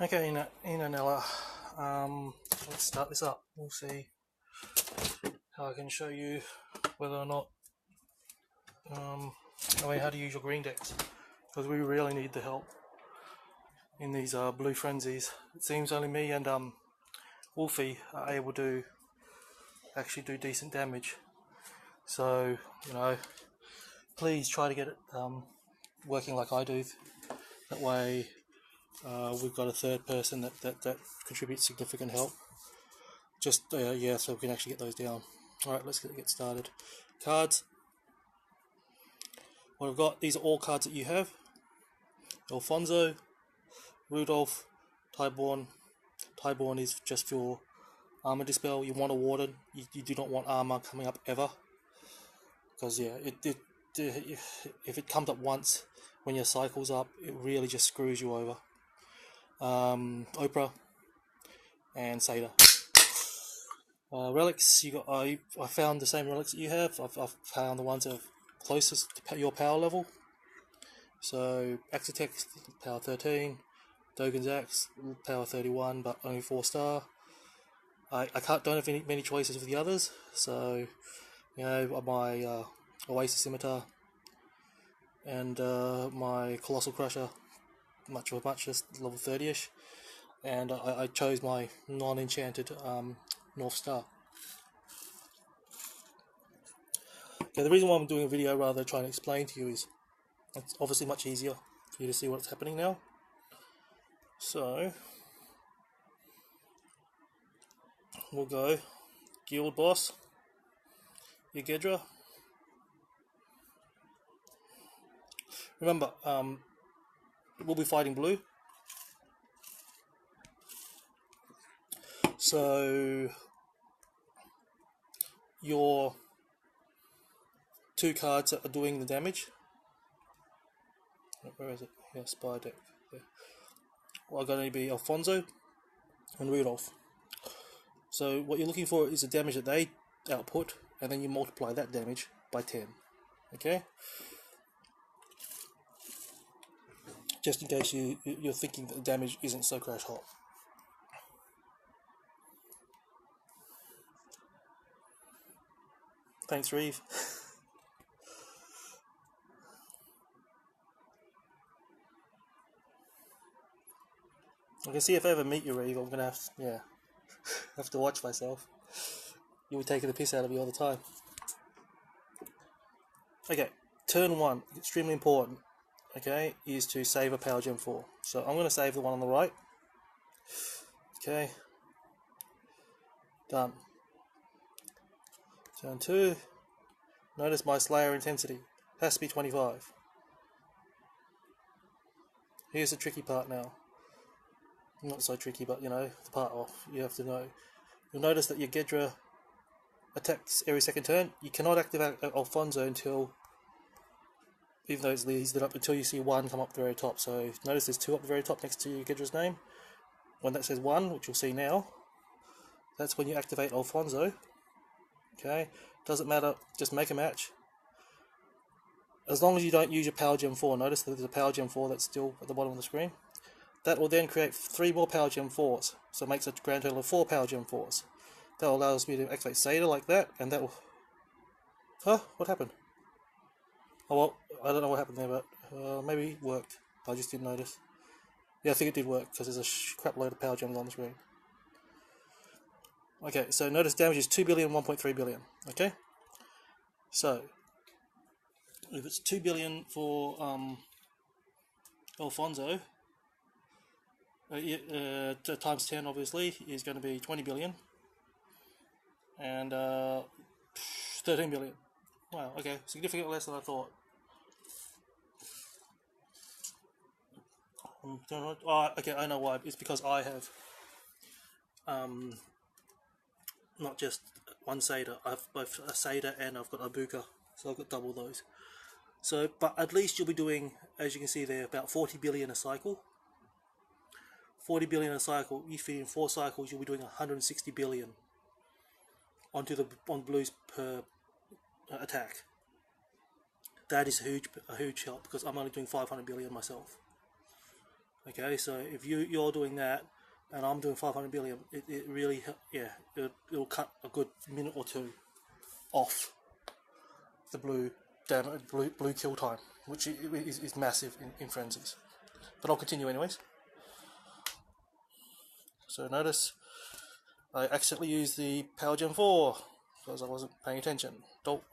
Okay, Enanela, let's start this up. We'll see how I can show you whether or not, how to use your green decks, because we really need the help in these blue frenzies. It seems only me and Wolfie are able to actually do decent damage. So, please try to get it working like I do. That way we've got a third person that contributes significant help. Just, so we can actually get those down. Alright, let's get started. Cards. What I've got, these are all cards that you have. Alfonso, Rudolph, Tyborn. Tyborn is just for armor dispel. You want a warden. You do not want armor coming up ever. Because, if it comes up once when your cycle's up, it really just screws you over. Oprah and Saga. Relics, I found the same relics that you have. I've found the ones that are closest to your power level. So Axitech, power 13, Dogen's Axe, power 31, but only 4-star. I don't have many choices for the others, so my Oasis Scimitar and my Colossal Crusher, just level 30ish, and I chose my non-enchanted North Star. Okay, the reason why I'm doing a video rather than trying to explain to you is it's obviously much easier for you to see what's happening now. So we'll go Guild Boss, Yagedra. Remember, we'll be fighting blue. So your two cards that are doing the damage. Where is it? Yeah, Spy Deck. Yeah. Well, are going to be Alfonso and Rudolph. So what you're looking for is the damage that they output, and then you multiply that damage by 10. Okay? Just in case you're thinking that the damage isn't so crash hot. Thanks, Reeve. I can see if I ever meet you, Reeve, I'm gonna have to watch myself. You'll be taking the piss out of me all the time. Okay, turn 1, extremely important, okay, is to save a Power Gem 4. So I'm going to save the one on the right. Okay, done. Turn 2, notice my Slayer intensity has to be 25. Here's the tricky part now. Not so tricky, but the part you have to know. You'll notice that your Gedra attacks every second turn. You cannot activate Alfonso until he's lit up, until you see 1 come up the very top. So notice there's 2 up the very top next to your Gedra's name. When that says 1, which you'll see now, that's when you activate Alfonso. Okay, doesn't matter, just make a match. As long as you don't use your Power Gem 4, notice that there's a Power Gem 4 that's still at the bottom of the screen. That will then create 3 more Power Gem 4s, so it makes a grand total of 4 Power Gem 4s. That will allow me to activate Satyr like that, and that will... Huh? What happened? Oh well, I don't know what happened there, but maybe it worked. I just didn't notice. Yeah, I think it did work, because there's a crap load of Power Gems on the screen. Okay, so notice damage is 2 billion, 1.3 billion. Okay? So, if it's 2 billion for Alfonso, times 10 obviously is going to be 20 billion. And 13 billion. Wow, okay, significantly less than I thought. Oh, okay, I know why. It's because I have not just one Satyr. I have both a Satyr and I've got a Buka, so I've got double those. So, but at least you'll be doing, as you can see there, about 40 billion a cycle. 40 billion a cycle. If you in 4 cycles, you'll be doing 160 billion on blues per attack. That is a huge help, because I'm only doing 500 billion myself. Okay, so if you're doing that, and I'm doing 500 billion, it really, yeah, it'll cut a good minute or two off the blue kill time, which is massive in frenzies. But I'll continue anyways. So notice I accidentally used the Power Gem 4 because I wasn't paying attention. Dope.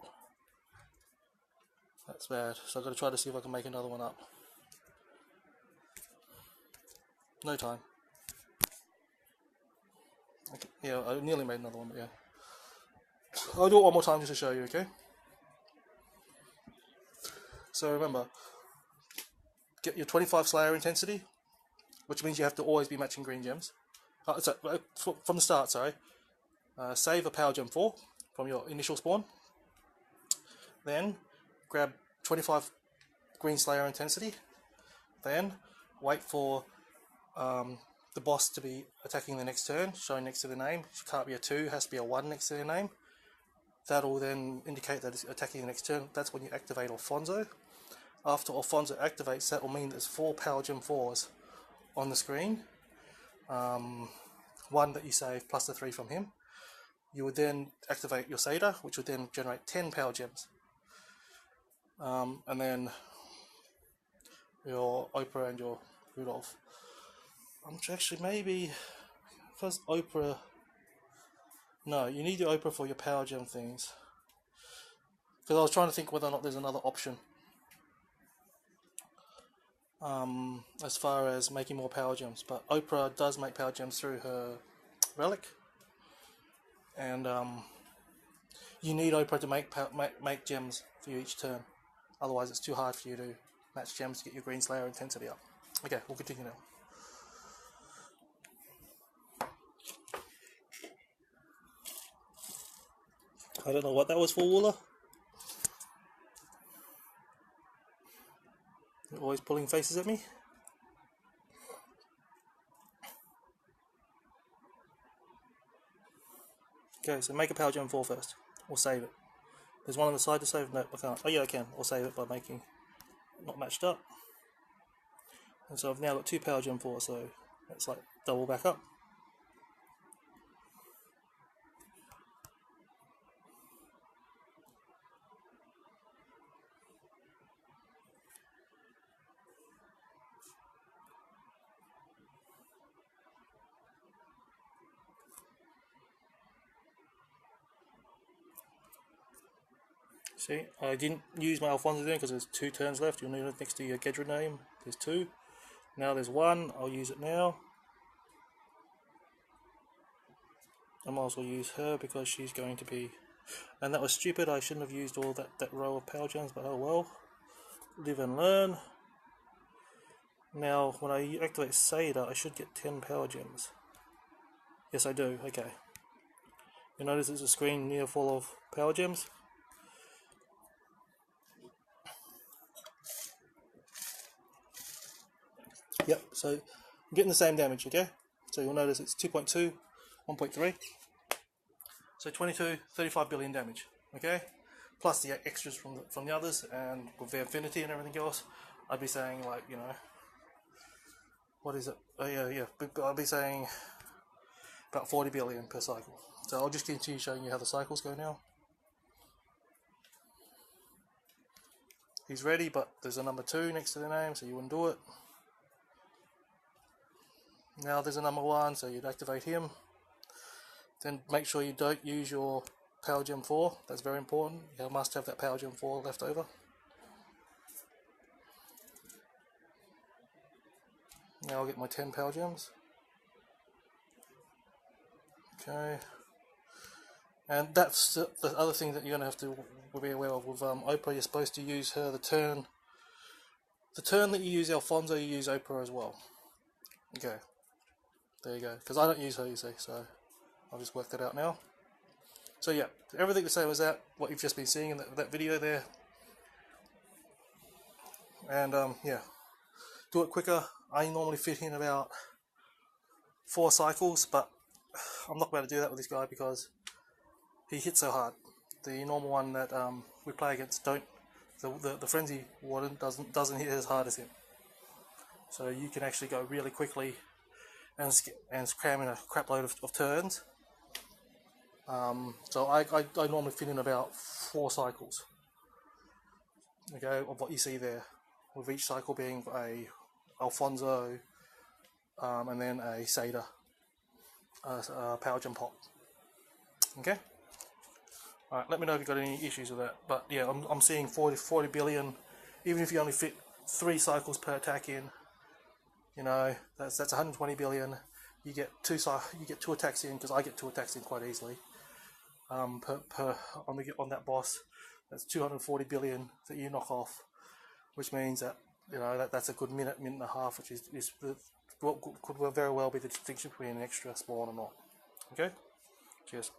That's bad. So I've got to try to see if I can make another one up. No time. Okay. Yeah, I nearly made another one, but yeah. I'll do it one more time just to show you, okay? So remember, get your 25 Slayer intensity, which means you have to always be matching green gems. From the start, sorry. Save a Power Gem 4 from your initial spawn. Then grab 25 green Slayer intensity. Then wait for the boss to be attacking the next turn, showing next to the name. It can't be a 2, it has to be a 1 next to the name. That'll then indicate that it's attacking the next turn. That's when you activate Alfonso. After Alfonso activates, that will mean there's 4 Power Gem 4s on the screen. 1 that you save plus the 3 from him. You would then activate your Saga, which would then generate 10 Power Gems. And then your Oprah and your Rudolph. Actually, maybe because Oprah. No, you need your Oprah for your Power Gem things. Because I was trying to think whether or not there's another option. As far as making more Power Gems, but Oprah does make Power Gems through her relic, and you need Oprah to make gems for you each turn. Otherwise, it's too hard for you to match gems to get your green Slayer intensity up. Okay, we'll continue now. I don't know what that was for, Wooler. You're always pulling faces at me. Okay, so make a Power Gem 4 first, or save it. There's one on the side to save? No, I can't. Oh yeah, I can. Or save it by making not matched up. And so I've now got 2 Power Gem 4, so that's like double back up. See, I didn't use my Alfonso there because there's 2 turns left. You'll need it next to your Gedra name. There's 2. Now there's 1. I'll use it now. I might as well use her because she's going to be... And that was stupid. I shouldn't have used all that row of Power Gems, but oh well. Live and learn. Now, when I activate Saga, I should get 10 Power Gems. Yes, I do. Okay. You notice there's a screen near full of Power Gems. Yep, so I'm getting the same damage, okay? So you'll notice it's 2.2, 1.3. So 22, 35 billion damage, okay? Plus the extras from the others, and with their affinity and everything else, I'd be saying, like, you know, what is it? Oh yeah, I'd be saying about 40 billion per cycle. So I'll just continue showing you how the cycles go now. He's ready, but there's a number 2 next to the name, so you wouldn't do it. Now there's a number 1, so you'd activate him. Then make sure you don't use your Power Gem 4, that's very important. You must have that Power Gem 4 left over. Now I'll get my 10 Power Gems. Okay. And that's the other thing that you're going to have to be aware of with Oprah. You're supposed to use her the turn that you use Alfonso, you use Oprah as well. Okay. There you go. Because I don't use her, you see, so I'll just work that out now. So yeah, everything the same as that, what you've just been seeing in that video there. And yeah, do it quicker. I normally fit in about 4 cycles, but I'm not going to do that with this guy because he hits so hard. The normal one that we play against the frenzy warden doesn't hit as hard as him. so you can actually go really quickly and cram in a crap load of turns. So I normally fit in about 4 cycles, okay, of what you see there, with each cycle being a Alfonso, and then a Saga power jump pop. Okay. Alright, let me know if you've got any issues with that. But yeah, I'm seeing 40 billion, even if you only fit 3 cycles per attack in. You know, that's 120 billion. You get two attacks in, because I get 2 attacks in quite easily. Per on that boss, that's 240 billion that you knock off, which means that, you know, that's a good minute and a half, which is what could very well be the distinction between an extra spawn or not. Okay, cheers.